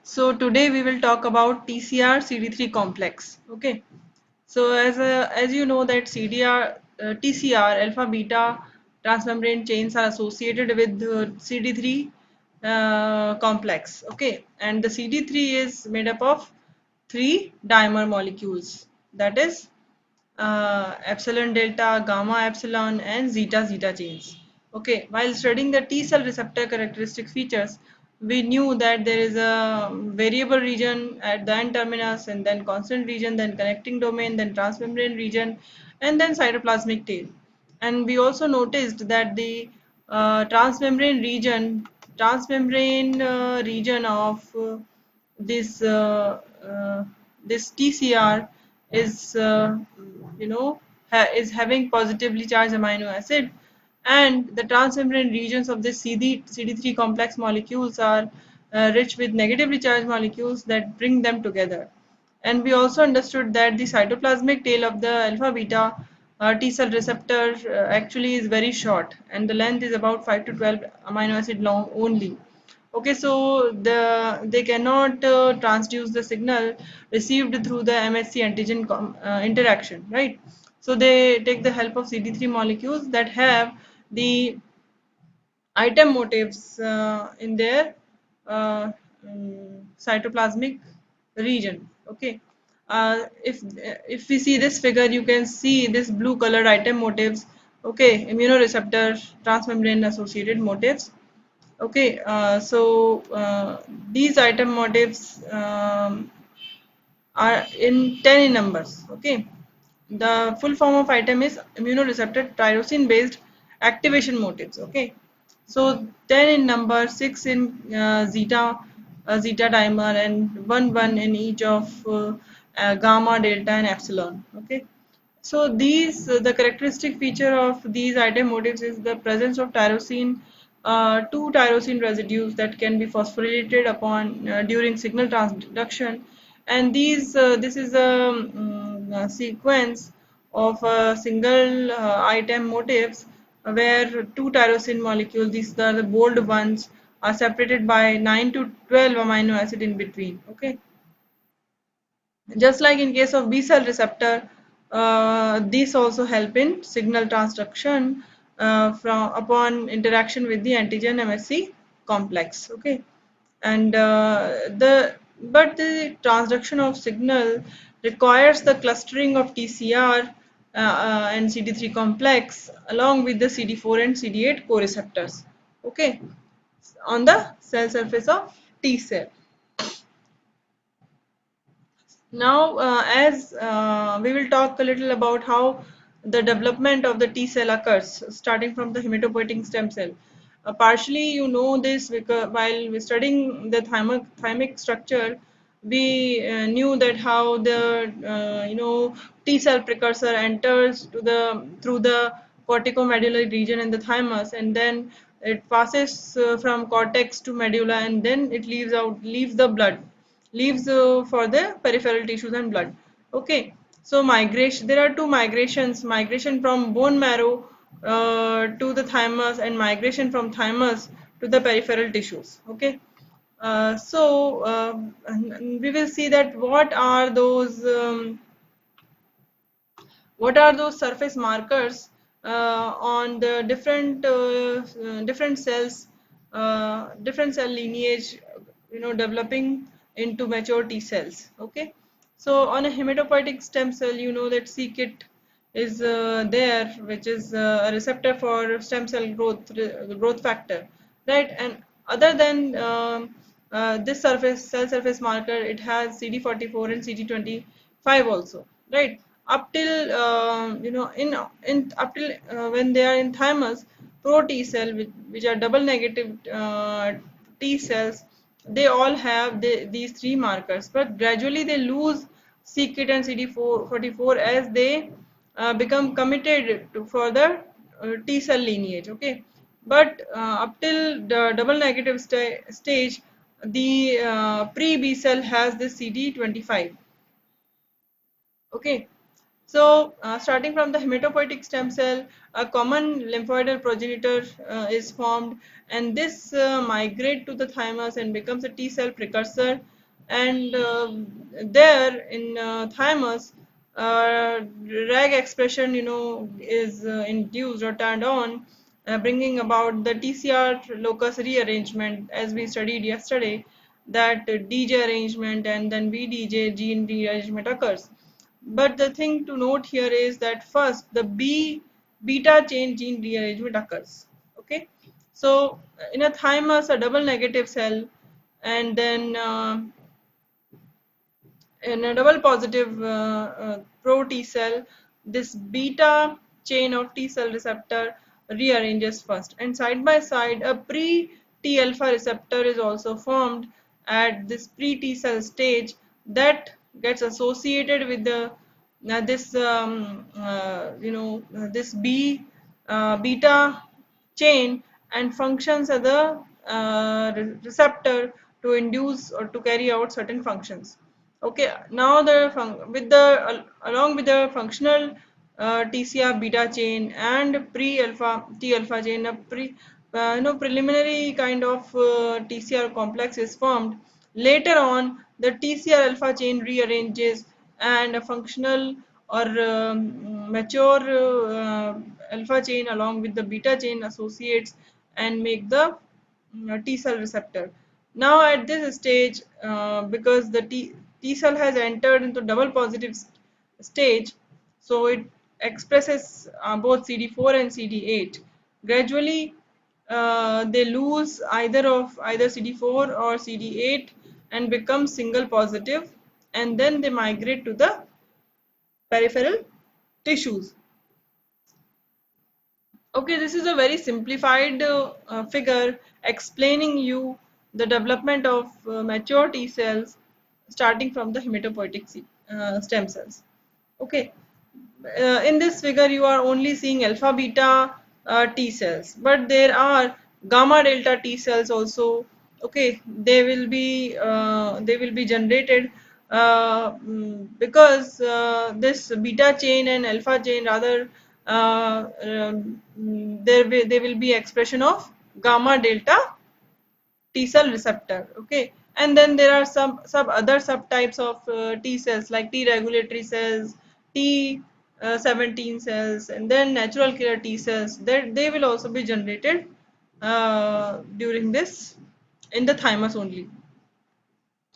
So today we will talk about TCR CD3 complex. Okay. So as you know that TCR alpha beta transmembrane chains are associated with CD3 complex. Okay, and the CD3 is made up of three dimer molecules. That is epsilon delta, gamma epsilon, and zeta zeta chains. Okay, while studying the T cell receptor characteristic features, we knew that there is a variable region at the N terminus, and then constant region, then connecting domain, then transmembrane region, and then cytoplasmic tail. And we also noticed that the transmembrane region of this this TCR is you know is having positively charged amino acid, and the transmembrane regions of this CD3 complex molecules are rich with negatively charged molecules that bring them together. And we also understood that the cytoplasmic tail of the alpha beta T cell receptor actually is very short, and the length is about 5 to 12 amino acid long only. Okay, so they cannot transduce the signal received through the MHC antigen interaction, right? So they take the help of CD3 molecules that have the item motifs in their cytoplasmic region. Okay, if we see this figure, you can see this blue colored item motifs. Okay, immunoreceptor transmembrane associated motifs. Okay, so these item motifs are in 10 in numbers. Okay, the full form of item is immunoreceptor tyrosine based activation motifs. Okay, so 10 in number, 6 in zeta dimer, and 1 in each of gamma, delta, and epsilon. Okay, so these the characteristic feature of these item motifs is the presence of tyrosine, two tyrosine residues that can be phosphorylated upon during signal transduction, and this is a sequence of single item motifs where two tyrosine molecules, these are the bold ones, are separated by 9 to 12 amino acid in between. Okay, just like in case of B cell receptor, these also help in signal transduction from upon interaction with the antigen MSC complex. Okay, and the transduction of signal requires the clustering of TCR and CD3 complex along with the CD4 and CD8 co-receptors. Okay, on the cell surface of T cell. Now, as we will talk a little about how the development of the T cell occurs, starting from the hematopoietic stem cell. Partially, you know this because while we're studying the thymic structure, we knew that how the T cell precursor enters to the through the corticomedullary region in the thymus, and then it passes from cortex to medulla, and then it leaves the blood, leaves for the peripheral tissues and blood. Okay, so migration, there are two migrations: migration from bone marrow to the thymus, and migration from thymus to the peripheral tissues. Okay, and we will see that what are those surface markers on the different cells, different cell lineage, developing into mature T cells. Okay, so on a hematopoietic stem cell, you know that c-kit is there, which is a receptor for stem cell growth factor, right? And other than this cell surface marker, it has CD44 and CD25 also, right? Up till in up till when they are in thymus, pro T cell, which are double negative T cells, they all have these three markers, but gradually they lose c-kit and CD44 as they become committed to further T cell lineage. Okay, but up till the double negative stage, the pre B cell has the CD25. Okay, so starting from the hematopoietic stem cell, a common lymphoidal progenitor is formed, and this migrate to the thymus and becomes a T cell precursor and there in thymus, rag expression, is induced or turned on, bringing about the TCR locus rearrangement, as we studied yesterday, that DJ arrangement and then VDJ gene rearrangement occurs. But the thing to note here is that first the B beta chain gene rearrangement occurs. Okay, so in a thymus, a double negative cell, and then in a double positive pro T cell, this beta chain of T cell receptor rearranges first, and side by side a pre T alpha receptor is also formed at this pre T cell stage that gets associated with the this this B beta chain and functions as a receptor to induce or to carry out certain functions. Okay, now with the along with the functional TCR beta chain and pre alpha T alpha chain, a preliminary kind of TCR complex is formed. Later on, the TCR alpha chain rearranges and a functional or mature alpha chain along with the beta chain associates and make the T cell receptor. Now at this stage, because the T cell has entered into double positive stage, so it expresses both CD4 and CD8. Gradually, they lose either CD4 or CD8 and become single positive, and then they migrate to the peripheral tissues. Okay, this is a very simplified figure explaining you the development of mature T cells starting from the hematopoietic stem cells. Okay, in this figure you are only seeing alpha beta T cells, but there are gamma delta T cells also. Okay, they will be generated because this beta chain and alpha chain rather there will be expression of gamma delta T cell receptor. Okay, and then there are some other subtypes of T cells like T regulatory cells, T 17 cells, and then natural killer T cells. That they will also be generated during this in the thymus only.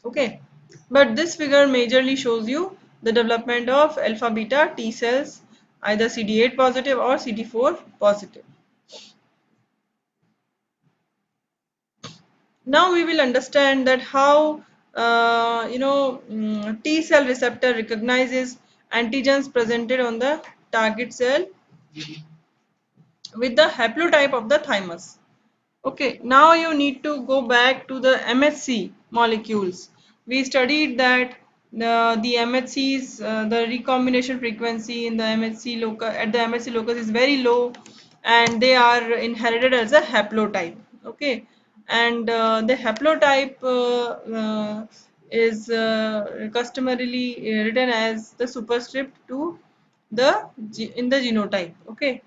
Okay, but this figure majorly shows you the development of alpha beta T cells, either CD8 positive or CD4 positive. Now we will understand that how T cell receptor recognizes antigens presented on the target cell with the haplotype of the thymus. Okay, now you need to go back to the MHC molecules. We studied that the MHCs, the recombination frequency in the MHC locus at the MHC locus is very low, and they are inherited as a haplotype. Okay, and the haplotype is customarily written as the superscript to the in the genotype. Okay,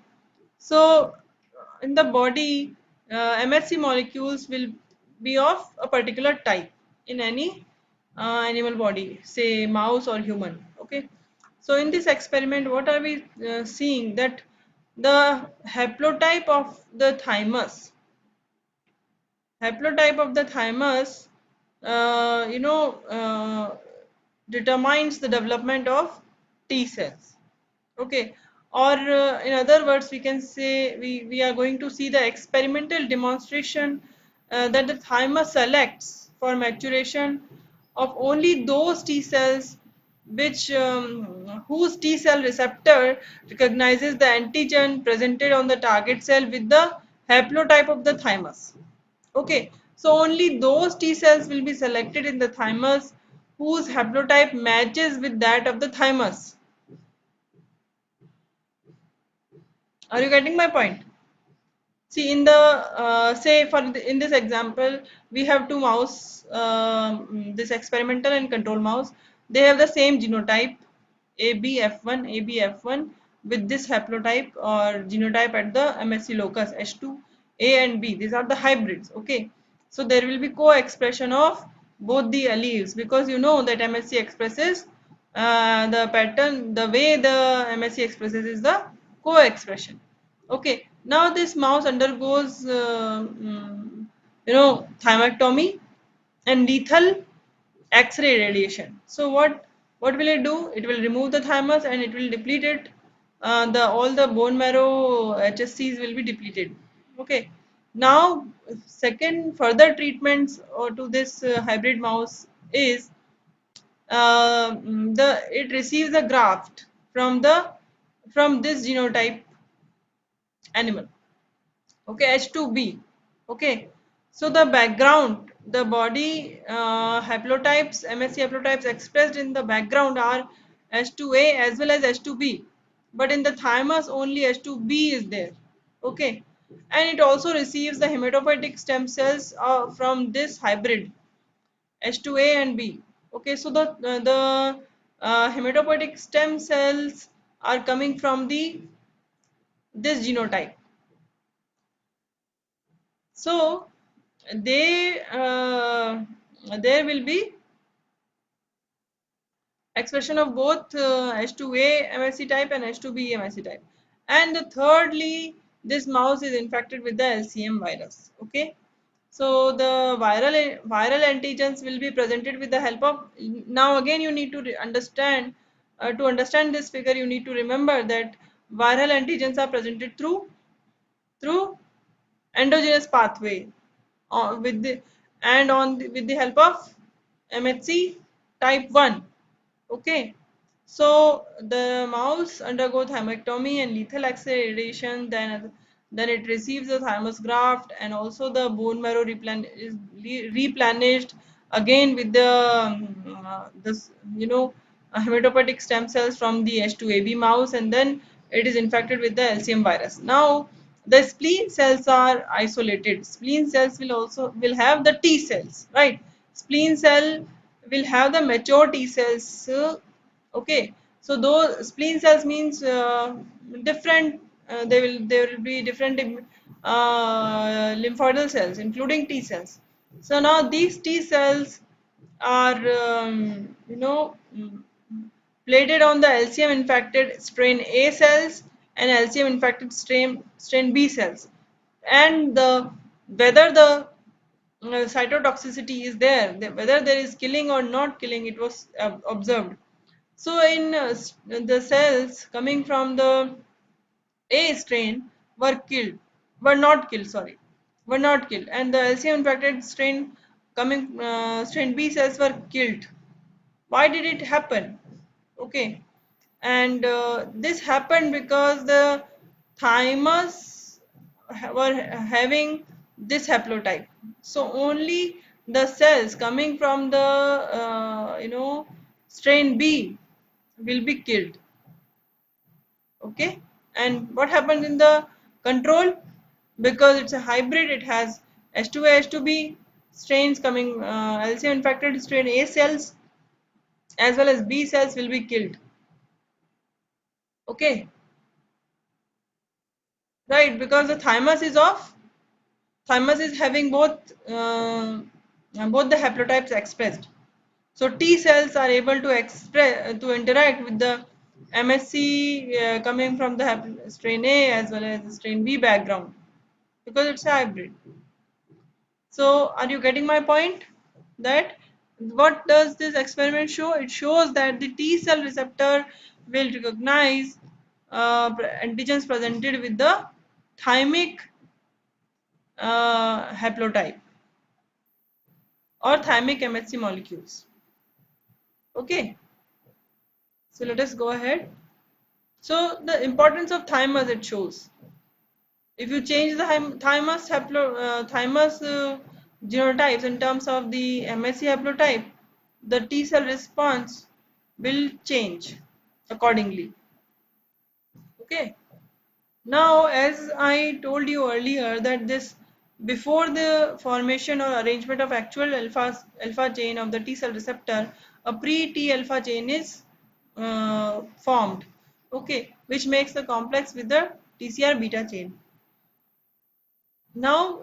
so in the body, MHC molecules will be of a particular type in any animal body, say mouse or human. Okay, so in this experiment, what are we seeing that the haplotype of the thymus, uh, you know, uh, determines the development of T cells. Okay, or in other words, we can say we are going to see the experimental demonstration that the thymus selects for maturation of only those T cells which whose T cell receptor recognizes the antigen presented on the target cell with the haplotype of the thymus. Okay, so only those T cells will be selected in the thymus whose haplotype matches with that of the thymus. Are you getting my point? See, in the say in this example, we have two mouse, this experimental and control mouse. They have the same genotype ABF1, ABF1 with this haplotype or genotype at the MSC locus H2, A and B. These are the hybrids. Okay, so there will be co-expression of both the alleles, because you know that MHC expresses the pattern, the way the MHC expresses is the co-expression. Okay, now this mouse undergoes thymectomy and lethal X-ray radiation. So what will it do? It will remove the thymus and it will deplete it. The all the bone marrow HSCs will be depleted. Okay. Now, second further treatments to this hybrid mouse is the it receives a graft from this genotype animal. Okay, H2B. Okay, so the background, the body haplotypes, MSC haplotypes expressed in the background are H2A as well as H2B, but in the thymus only H2B is there. Okay, and it also receives the hematopoietic stem cells from this hybrid H2A and B. Okay, so the hematopoietic stem cells are coming from the this genotype. So they there will be expression of both H2A MSC type and H2B MSC type. And thirdly, this mouse is infected with the LCM virus. Okay, so the viral antigens will be presented with the help of. Now again, you need to understand this figure. You need to remember that viral antigens are presented through endogenous pathway with the with the help of MHC type 1. Okay, so the mouse undergoes thymectomy and lethal X-ray radiation, then it receives the thymus graft, and also the bone marrow is replenished again with the this hematopoietic stem cells from the H2AB mouse, and then it is infected with the LCM virus. Now the spleen cells are isolated. Spleen cells will have the T cells, right? Spleen cell will have the mature T cells. Okay, so those spleen cells means different. There will be different lymphoidal cells, including T cells. So now these T cells are plated on the LCM infected strain A cells and LCM infected strain B cells, and whether the cytotoxicity is there, whether there is killing or not killing, it was observed. So in the cells coming from the A strain were not killed, sorry, were not killed, and the LCM infected strain coming strain B cells were killed. Why did it happen? Okay, and this happened because the thymus were having this haplotype. So only the cells coming from the strain B will be killed. Okay, and what happens in the control? Because it's a hybrid, it has H2A H2B strains coming, LCM infected strain A cells as well as B cells will be killed. Okay, right, because the thymus is off. Thymus is having both the haplotypes expressed. So T cells are able to express to interact with the MSC coming from the strain A as well as the strain B background, because it's a hybrid. So are you getting my point? That what does this experiment show? It shows that the T cell receptor will recognize antigens presented with the thymic haplotype or thymic MHC molecules. Okay, so let us go ahead. So the importance of thymus it shows. If you change the thymus genotypes in terms of the MSC haplotype, the T cell response will change accordingly. Okay. Now, as I told you earlier, that this before the formation or arrangement of actual alpha chain of the T cell receptor, a pre T alpha chain is formed. Okay, which makes the complex with the TCR beta chain. Now,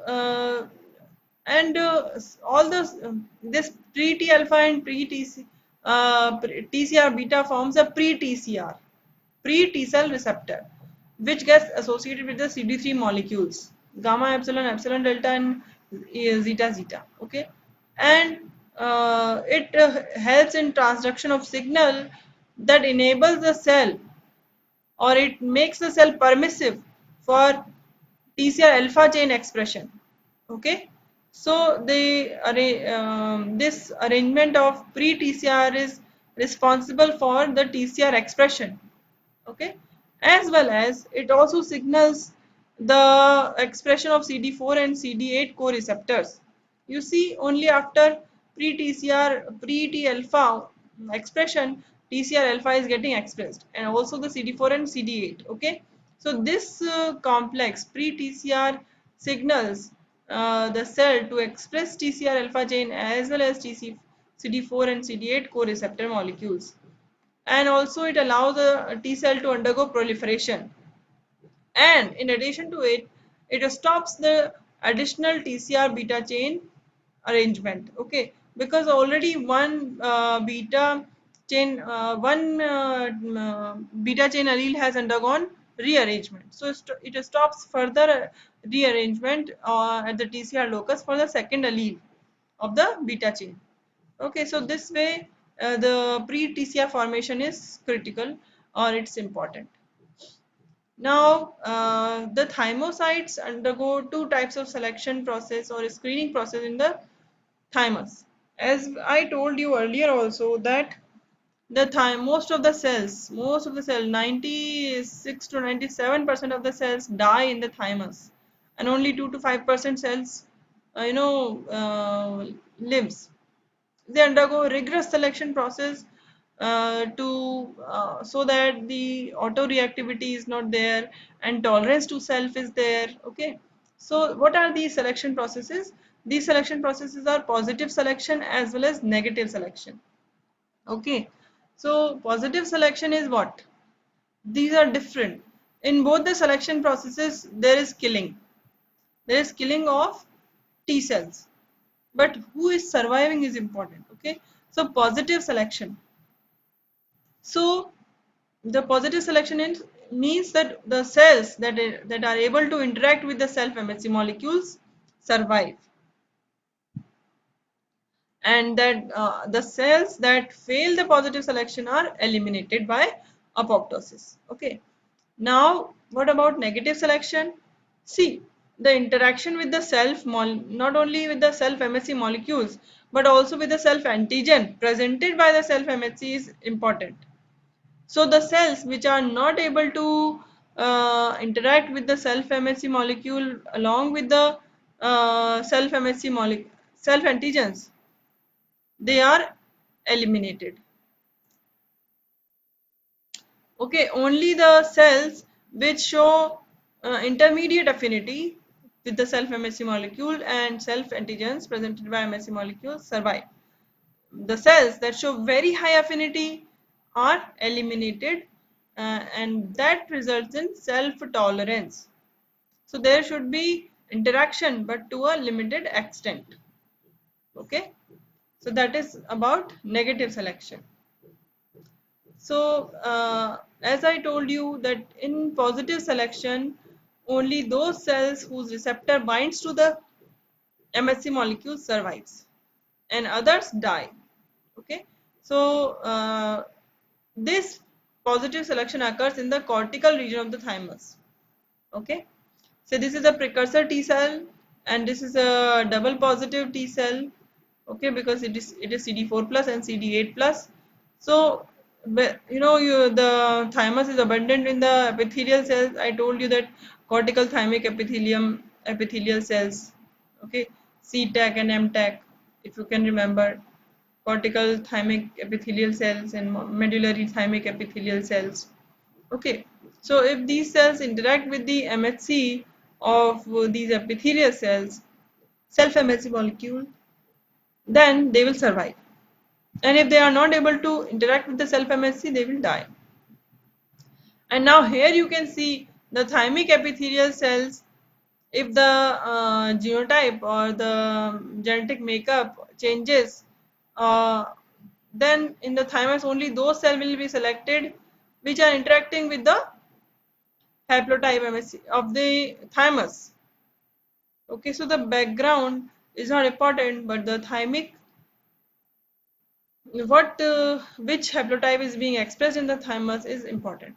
and all those this pre-T alpha and TCR beta forms a pre-TCR, pre-T cell receptor, which gets associated with the CD3 molecules, gamma epsilon, epsilon delta, and zeta zeta. Okay, and it helps in transduction of signal that enables the cell, or it makes the cell permissive for TCR alpha chain expression. Okay, so this arrangement of pre-TCR is responsible for the TCR expression. Okay, as well as it also signals the expression of CD4 and CD8 co-receptors. You see, only after pre-TCR, pre-T alpha expression, TCR alpha is getting expressed, and also the CD4 and CD8. Okay, so this complex pre-TCR signals the cell to express TCR alpha chain as well as CD4 and CD8 co-receptor molecules, and also it allows a T cell to undergo proliferation, and in addition to it, it stops the additional TCR beta chain arrangement. Okay, because already one beta chain allele has undergone rearrangement, so it stops further rearrangement at the TCR locus for the second allele of the beta chain. Okay, so this way the pre-TCR formation is critical, or it's important. Now, the thymocytes undergo two types of selection process or screening process in the thymus. As I told you earlier also, that most of the cell, 96 to 97% of the cells die in the thymus, and only 2 to 5% cells, lives. They undergo rigorous selection process to so that the autoreactivity is not there and tolerance to self is there. Okay, so what are these selection processes? These selection processes are positive selection as well as negative selection. Okay, so positive selection is what? These are different. In both the selection processes, there is killing. There is killing of T cells, but who is surviving is important. Okay, so positive selection. So the positive selection means that the cells that are able to interact with the self MHC molecules survive, and that the cells that fail the positive selection are eliminated by apoptosis. Okay, now what about negative selection? See, the interaction with the not only with the self MHC molecules but also with the self antigen presented by the self MHC is important. So the cells which are not able to interact with the self MHC molecule along with the self antigens, they are eliminated. Okay, only the cells which show intermediate affinity with the self MHC molecule and self antigens presented by MHC molecules survive. The cells that show very high affinity are eliminated, and that results in self tolerance. So there should be interaction but to a limited extent. Okay, so that is about negative selection. So as I told you that in positive selection, only those cells whose receptor binds to the MHC molecule survives and others die. Okay, so this positive selection occurs in the cortical region of the thymus. Okay, so this is a precursor T cell, and this is a double positive T cell. Okay, because it is CD4 plus and CD8 plus. So the thymus is abundant in the epithelial cells. I told you that cortical thymic epithelial cells. Okay, CTAC and MTAC, if you can remember, cortical thymic epithelial cells and medullary thymic epithelial cells. Okay, so if these cells interact with the MHC of these epithelial cells, self MHC molecule, then they will survive. And if they are not able to interact with the self MHC, they will die. And now here you can see the thymic epithelial cells If the genotype or the genetic makeup changes, uh, then in the thymus only those cells will be selected which are interacting with the haplotype MSC of the thymus. Okay, so the background is not important, but the thymic, which haplotype is being expressed in the thymus is important.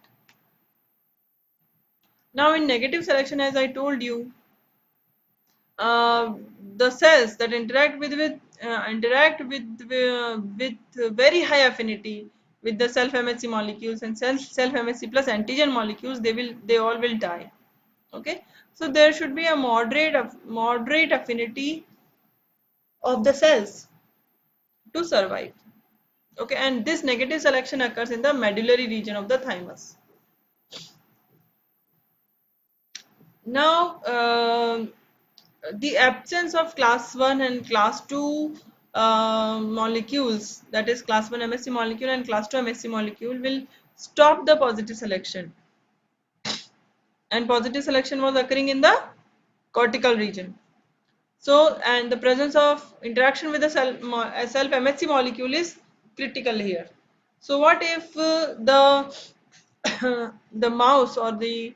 Now in negative selection, as I told you, uh, the cells that interact with very high affinity with the self MHC molecules and self MHC plus antigen molecules, they all will die. Okay, so there should be a moderate affinity of the cells to survive. Okay, and this negative selection occurs in the medullary region of the thymus. Now, the absence of class 1 and class 2 molecules, that is class 1 MSC molecule and class 2 MSC molecule, will stop the positive selection. And positive selection was occurring in the cortical region. So, and the presence of interaction with the self MHC molecule is critical here. So, what if the the mouse or the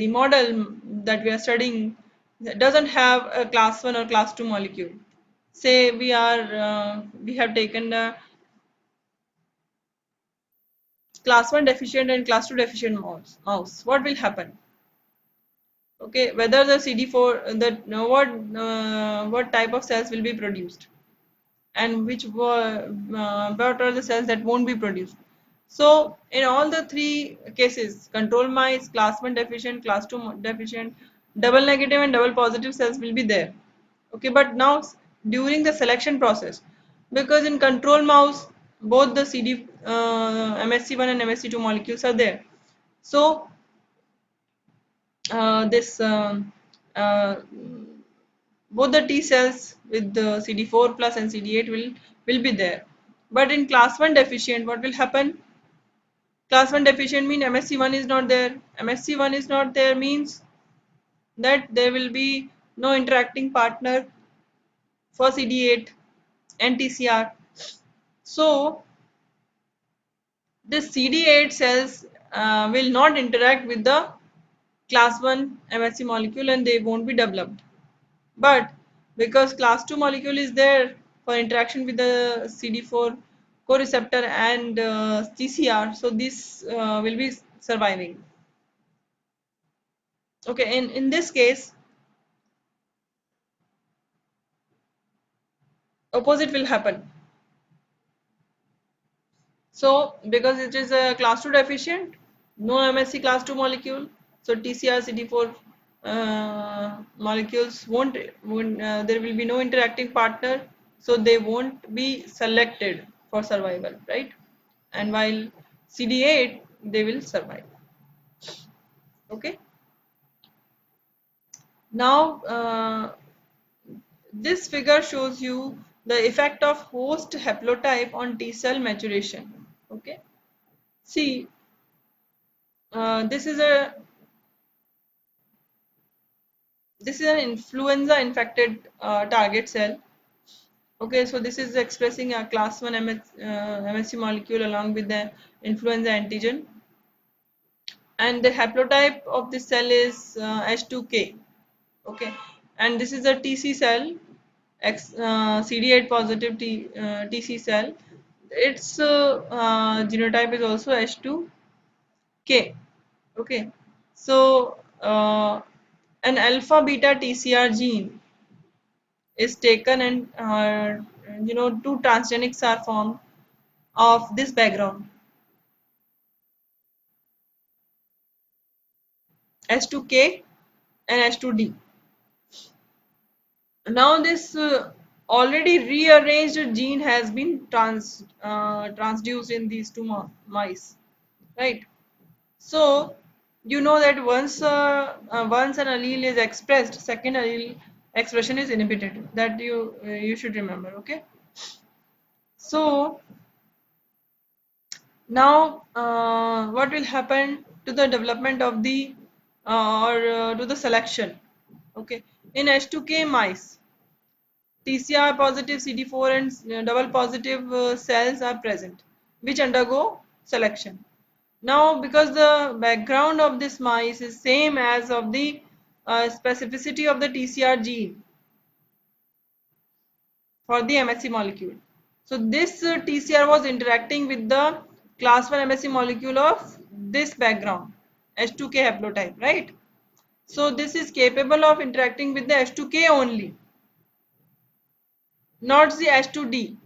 model that we are studying doesn't have a class 1 or class 2 molecule? Say we have taken a class 1 deficient and class 2 deficient mouse. What will happen? Okay, whether the CD4, that what type of cells will be produced, and what are the cells that won't be produced. So in all the three cases, control mice, class 1 deficient, class 2 deficient, double negative and double positive cells will be there. Okay, but now during the selection process, because in control mouse both the MSC1 and MSC2 molecules are there, so this both the T cells with the CD4 plus and CD8 will be there. But in class 1 deficient, what will happen? Class 1 deficient means MSC1 is not there. MSC1 is not there means that there will be no interacting partner for CD8 and TCR. So this CD8 cells will not interact with the class 1 MSC molecule and they won't be developed. But because class 2 molecule is there for interaction with the CD4 co-receptor and TCR, so this will be surviving. Okay, in this case, opposite will happen. So because it is a class 2 deficient, no MSC class 2 molecule, so TCR CD4 molecules won't there will be no interacting partner, so they won't be selected for survival, right? And while CD8 they will survive. Okay, now this figure shows you the effect of host haplotype on T cell maturation. Okay, see, this is an influenza infected target cell. Okay, so this is expressing a class 1 MSC molecule along with the influenza antigen, and the haplotype of this cell is H2K. Okay, and this is a TC cell, CD8 positive TC cell. Its genotype is also H2K. Okay, so an alpha beta TCR gene is taken and two transgenics are formed of this background, H2K and H2D. Now this already rearranged gene has been transduced in these two mice, right? So you know that once an allele is expressed, second allele expression is inhibited. That you should remember. Okay. So now what will happen to the development of the or do the selection. Okay, in H2K mice, TCR positive CD4 and double positive cells are present, which undergo selection. Now, because the background of this mice is same as of the specificity of the TCR gene for the MSC molecule. So this TCR was interacting with the class 1 MSC molecule of this background, H2K haplotype, right? So this is capable of interacting with the H2K only, not the H2D.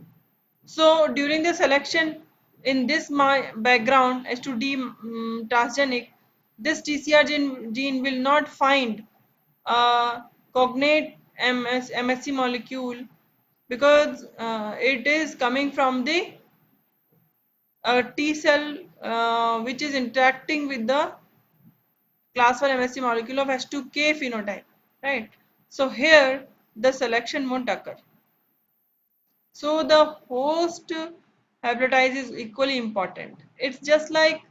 So during the selection in this my background H2D transgenic, this TCR gene will not find a cognate MSC molecule because it is coming from the T cell which is interacting with the class 1 MSC molecule of H2K phenotype, right? So here the selection won't occur. So the host haplotype is equally important. It's just like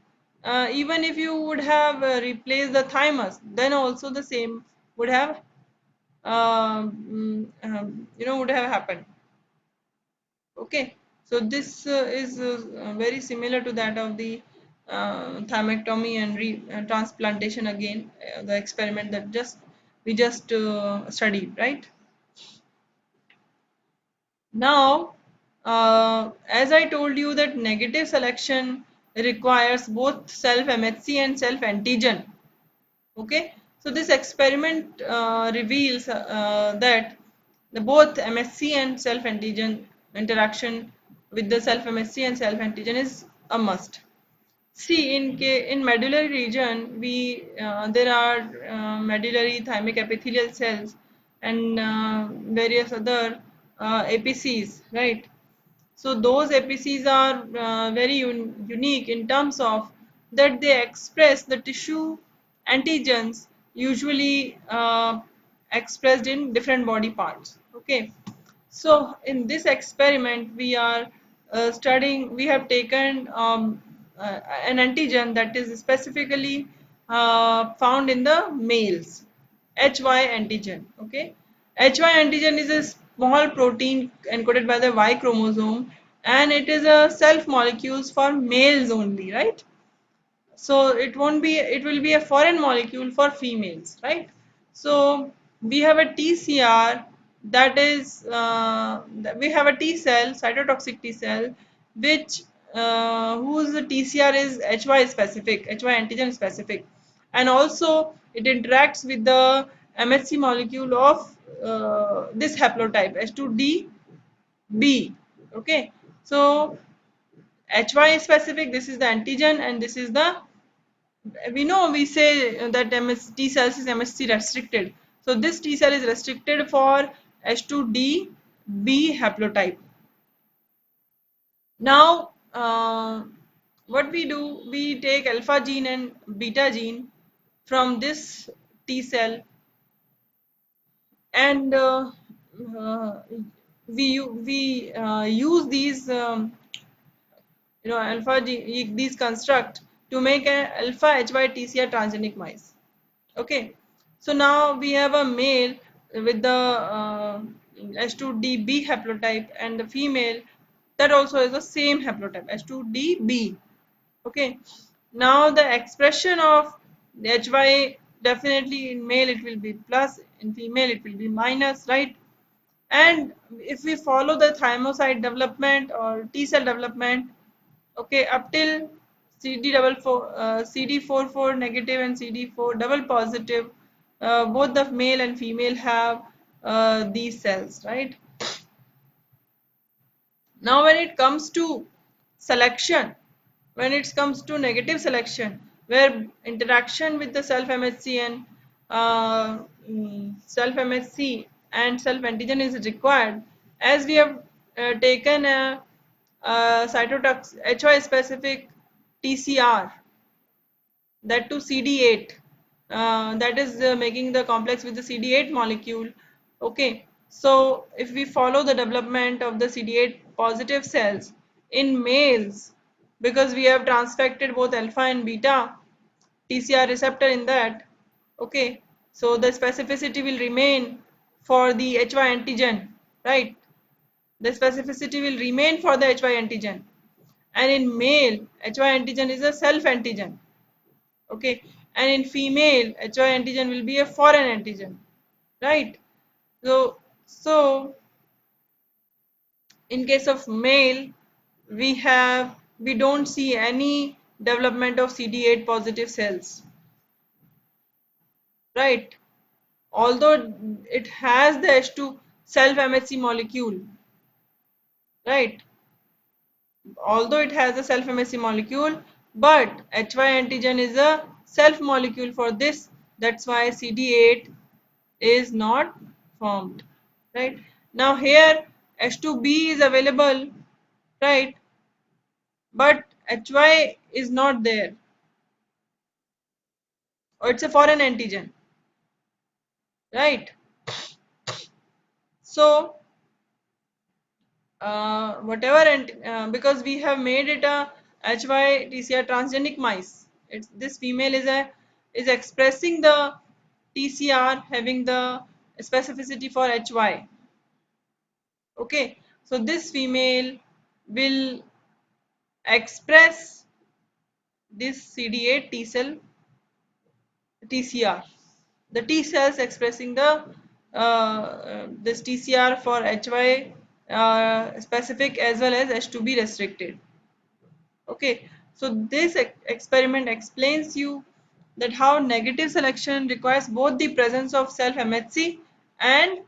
even if you would have replaced the thymus, then also the same would have would have happened. Okay, so this is very similar to that of the thymectomy and transplantation again, the experiment that we just studied, right? Now, as I told you that negative selection requires both self-MHC and self-antigen. Okay, so this experiment reveals that both MSC and self-antigen interaction with the self-MSC and self-antigen is a must. See, in medullary region, we there are medullary thymic epithelial cells and various other APCs, right? So those APCs are very unique in terms of that they express the tissue antigens usually expressed in different body parts. Okay, so in this experiment we are studying. We have taken an antigen that is specifically found in the males, HY antigen. Okay, HY antigen is a small protein encoded by the Y chromosome, and it is a self molecules for males only, right? So it won't be, it will be a foreign molecule for females, right? So we have a TCR that is we have a T cell, cytotoxic T cell, which whose TCR is HY specific, HY antigen specific, and also it interacts with the MHC molecule of this haplotype H2DB. Okay, so HY is specific, this is the antigen, and this is the, we know, we say that T cells is MSC restricted. So this T cell is restricted for H2DB haplotype. Now, what we do, we take alpha gene and beta gene from this T cell, and we use these alpha these construct to make an alpha HY TCR transgenic mice. Okay, so now we have a male with the H2DB haplotype and the female that also is the same haplotype H2DB. Okay, now the expression of the HY, definitely in male it will be plus, in female it will be minus, right? And if we follow the thymocyte development or T cell development, okay, up till CD44 negative and CD4 double positive, both the male and female have these cells, right? Now when it comes to selection, when it comes to negative selection, where interaction with the self MHC and self MHC and self antigen is required, as we have taken a cytotox HY specific TCR, that to CD8, that is making the complex with the CD8 molecule. Okay, so if we follow the development of the CD8 positive cells in males, because we have transfected both alpha and beta TCR receptor in that, Okay, so the specificity will remain for the HY antigen, right? The specificity will remain for the HY antigen. And in male, HY antigen is a self antigen. Okay, and in female, HY antigen will be a foreign antigen, right? So in case of male, we don't see any development of CD8 positive cells, right? Although it has the H2 self MHC molecule, right? Although it has a self MHC molecule, but HY antigen is a self molecule for this. That's why CD8 is not formed, right? Now here H2B is available, right? But HY is not there, or it's a foreign antigen, right? So because we have made it a HY-TCR transgenic mice. This female is expressing the TCR having the specificity for HY. Okay, so this female will express this CD8 T cell TCR. The T cells expressing the this TCR for HY specific as well as H2B restricted. Okay, so this experiment explains you that how negative selection requires both the presence of self MHC and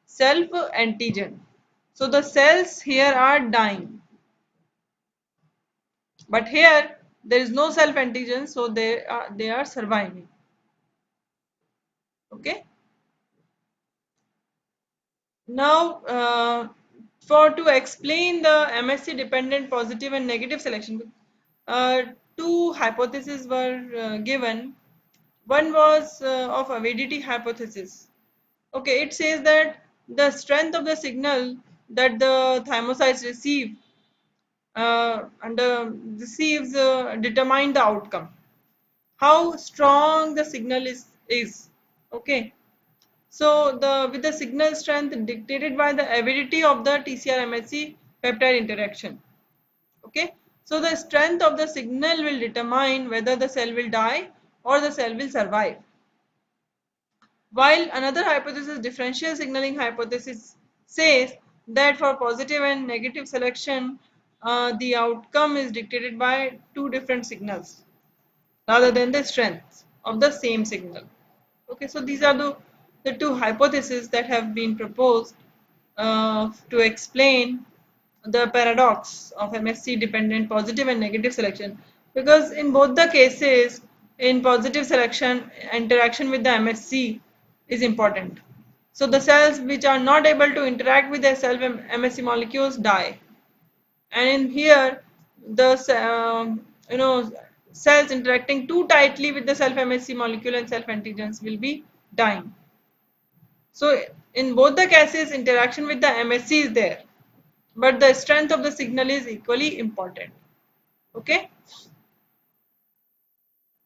self antigen. So the cells here are dying, but here there is no self antigen, so they are surviving. Okay. Now, for to explain the MSC dependent positive and negative selection, uh, two hypotheses were given. One was of avidity hypothesis. Okay, it says that the strength of the signal that the thymocytes receives determine the outcome. How strong the signal is. Okay, so with the signal strength dictated by the avidity of the TCR-MHC peptide interaction. Okay, so the strength of the signal will determine whether the cell will die or the cell will survive. While another hypothesis, differential signaling hypothesis, says that for positive and negative selection, the outcome is dictated by two different signals rather than the strength of the same signal. Okay, so these are the two hypotheses that have been proposed to explain the paradox of MSC dependent positive and negative selection, because in both the cases in positive selection interaction with the MSC is important. So the cells which are not able to interact with their self MSC molecules die, and in here the cells interacting too tightly with the self MHC molecule and self antigens will be dying. So in both the cases interaction with the MSC is there, but the strength of the signal is equally important. Okay,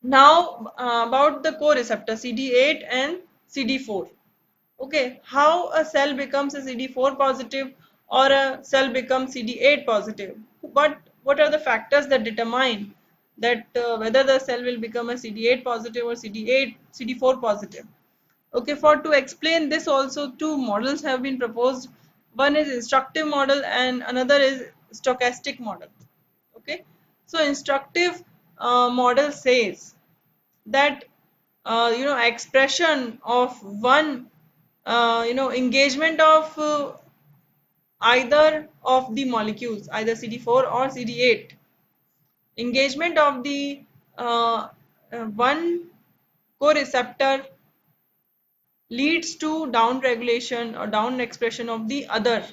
now about the co-receptor CD8 and CD4. Okay, how a cell becomes a CD4 positive or a cell becomes CD8 positive? What are the factors that determine that whether the cell will become a CD8 positive or CD4 positive? Okay, for to explain this also two models have been proposed. One is instructive model and another is stochastic model. Okay, so instructive model says that expression of one engagement of either of the molecules, either CD4 or CD8, engagement of the one co-receptor leads to down regulation or down expression of the other.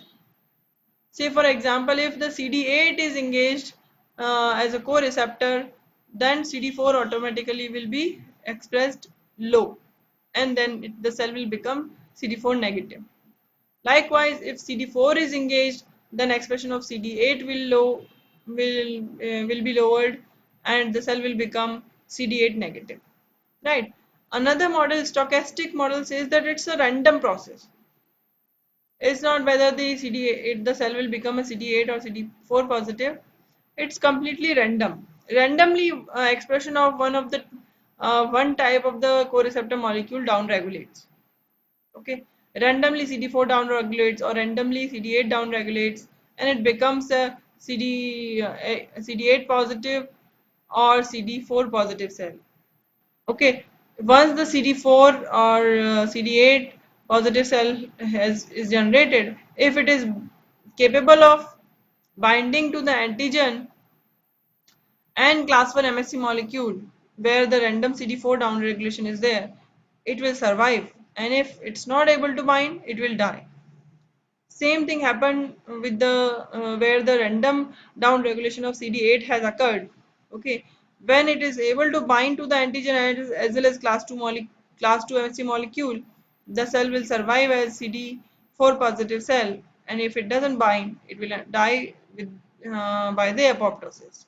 Say for example, if the CD8 is engaged as a co-receptor, then CD4 automatically will be expressed low, and then the cell will become CD4 negative. Likewise, if CD4 is engaged, then expression of CD8 will be lowered, and the cell will become CD8 negative. Right. Another model, stochastic model, says that it's a random process. It's not whether the the cell will become a CD8 or CD4 positive. It's completely random. Randomly, expression of one type of the co-receptor molecule down regulates. Okay, randomly CD4 down regulates or randomly CD8 down regulates, and it becomes a CD8 positive or CD4 positive cell. Okay, once the CD4 or CD8 positive cell is generated, if it is capable of binding to the antigen and class 1 MHC molecule where the random CD4 downregulation is there, it will survive, and if it's not able to bind, it will die. Same thing happened with the where the random down regulation of CD8 has occurred. Okay, when it is able to bind to the antigen as well as class 2 MHC molecule, the cell will survive as CD4 positive cell, and if it doesn't bind, it will die with by the apoptosis.